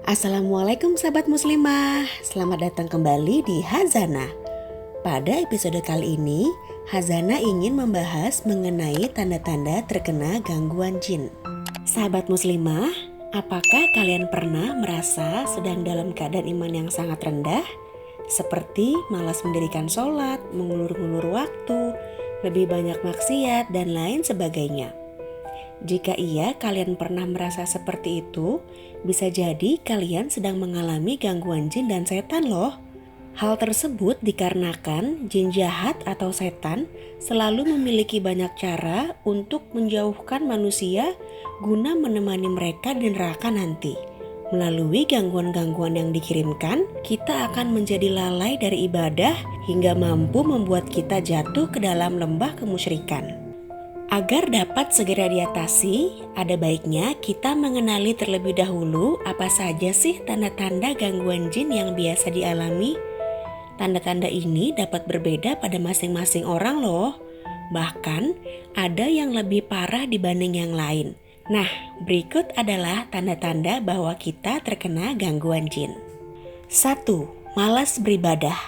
Assalamualaikum sahabat muslimah, selamat datang kembali di Hazana. Pada episode kali ini, Hazana ingin membahas mengenai tanda-tanda terkena gangguan jin. Sahabat muslimah, apakah kalian pernah merasa sedang dalam keadaan iman yang sangat rendah? Seperti malas mendirikan sholat, mengulur-ngulur waktu, lebih banyak maksiat, dan lain sebagainya. Jika iya, kalian pernah merasa seperti itu, bisa jadi kalian sedang mengalami gangguan jin dan setan loh. Hal tersebut dikarenakan jin jahat atau setan selalu memiliki banyak cara untuk menjauhkan manusia guna menemani mereka di neraka nanti. Melalui gangguan-gangguan yang dikirimkan, kita akan menjadi lalai dari ibadah hingga mampu membuat kita jatuh ke dalam lembah kemusyrikan. Agar dapat segera diatasi, ada baiknya kita mengenali terlebih dahulu apa saja sih tanda-tanda gangguan jin yang biasa dialami. Tanda-tanda ini dapat berbeda pada masing-masing orang loh. Bahkan ada yang lebih parah dibanding yang lain. Nah, berikut adalah tanda-tanda bahwa kita terkena gangguan jin. 1. Malas beribadah.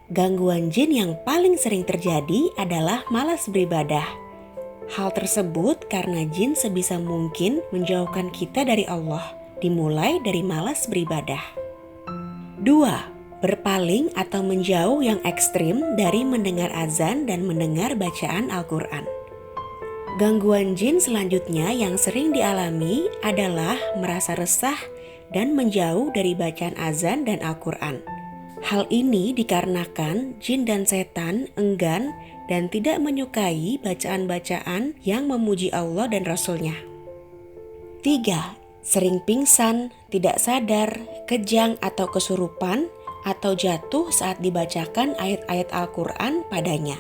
Gangguan jin yang paling sering terjadi adalah malas beribadah. Hal tersebut karena jin sebisa mungkin menjauhkan kita dari Allah, dimulai dari malas beribadah. 2. Berpaling atau menjauh yang ekstrim dari mendengar azan dan mendengar bacaan Al-Quran. Gangguan jin selanjutnya yang sering dialami adalah merasa resah dan menjauh dari bacaan azan dan Al-Quran. Hal ini dikarenakan jin dan setan enggan dan tidak menyukai bacaan-bacaan yang memuji Allah dan Rasul-Nya. 3. Sering pingsan, tidak sadar, kejang atau kesurupan, atau jatuh saat dibacakan ayat-ayat Al-Quran padanya.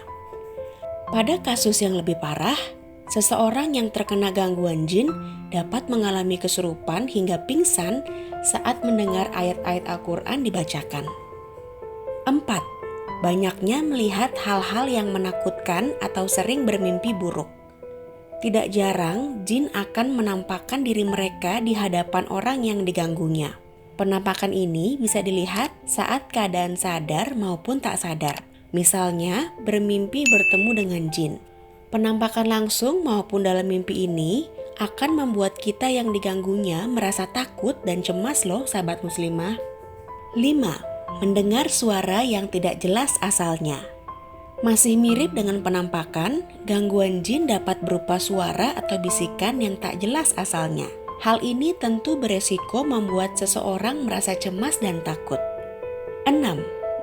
Pada kasus yang lebih parah, seseorang yang terkena gangguan jin dapat mengalami kesurupan hingga pingsan saat mendengar ayat-ayat Al-Quran dibacakan. 4. Banyaknya melihat hal-hal yang menakutkan atau sering bermimpi buruk. Tidak jarang jin akan menampakkan diri mereka di hadapan orang yang diganggunya. Penampakan ini bisa dilihat saat keadaan sadar maupun tak sadar. Misalnya bermimpi bertemu dengan jin. Penampakan langsung maupun dalam mimpi ini akan membuat kita yang diganggunya merasa takut dan cemas loh sahabat muslimah. 5. Mendengar suara yang tidak jelas asalnya. Masih mirip dengan penampakan, gangguan jin dapat berupa suara atau bisikan yang tak jelas asalnya. Hal ini tentu beresiko membuat seseorang merasa cemas dan takut. 6.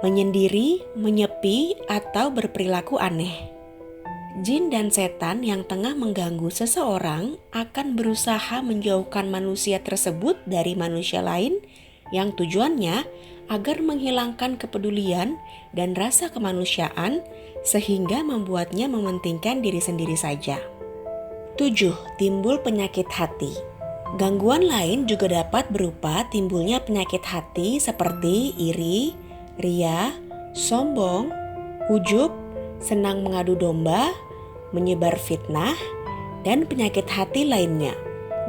Menyendiri, menyepi, atau berperilaku aneh. Jin dan setan yang tengah mengganggu seseorang akan berusaha menjauhkan manusia tersebut dari manusia lain yang tujuannya agar menghilangkan kepedulian dan rasa kemanusiaan sehingga membuatnya mementingkan diri sendiri saja. 7. Timbul penyakit hati. Gangguan lain juga dapat berupa timbulnya penyakit hati seperti iri, ria, sombong, ujub, senang mengadu domba, menyebar fitnah, dan penyakit hati lainnya.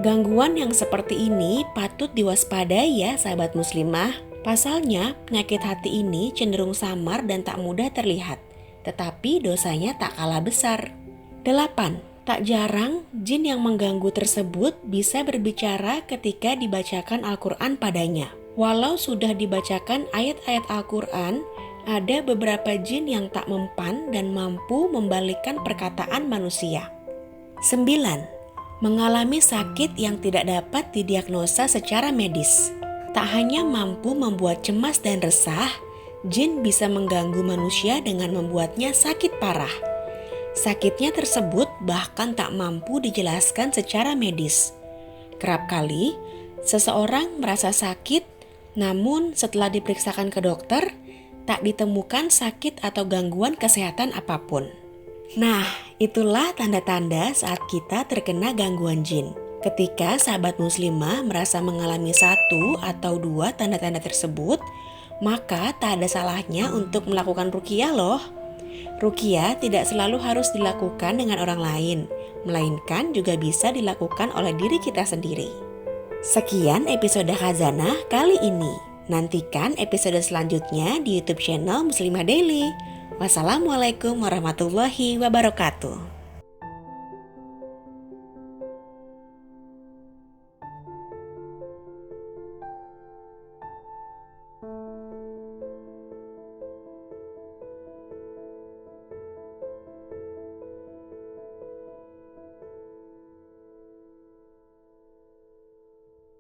Gangguan yang seperti ini patut diwaspadai ya sahabat muslimah. Pasalnya, penyakit hati ini cenderung samar dan tak mudah terlihat, tetapi dosanya tak kalah besar. 8. Tak jarang, jin yang mengganggu tersebut bisa berbicara ketika dibacakan Al-Quran padanya. Walau sudah dibacakan ayat-ayat Al-Quran, ada beberapa jin yang tak mempan dan mampu membalikkan perkataan manusia. 9. Mengalami sakit yang tidak dapat didiagnosa secara medis. Tak hanya mampu membuat cemas dan resah, jin bisa mengganggu manusia dengan membuatnya sakit parah. Sakitnya tersebut bahkan tak mampu dijelaskan secara medis. Kerap kali, seseorang merasa sakit, namun setelah diperiksakan ke dokter, tak ditemukan sakit atau gangguan kesehatan apapun. Nah, itulah tanda-tanda saat kita terkena gangguan jin. Ketika sahabat muslimah merasa mengalami satu atau dua tanda-tanda tersebut, maka tak ada salahnya untuk melakukan ruqyah loh. Ruqyah tidak selalu harus dilakukan dengan orang lain, melainkan juga bisa dilakukan oleh diri kita sendiri. Sekian episode Khazanah kali ini. Nantikan episode selanjutnya di YouTube channel Muslimah Daily. Wassalamualaikum warahmatullahi wabarakatuh.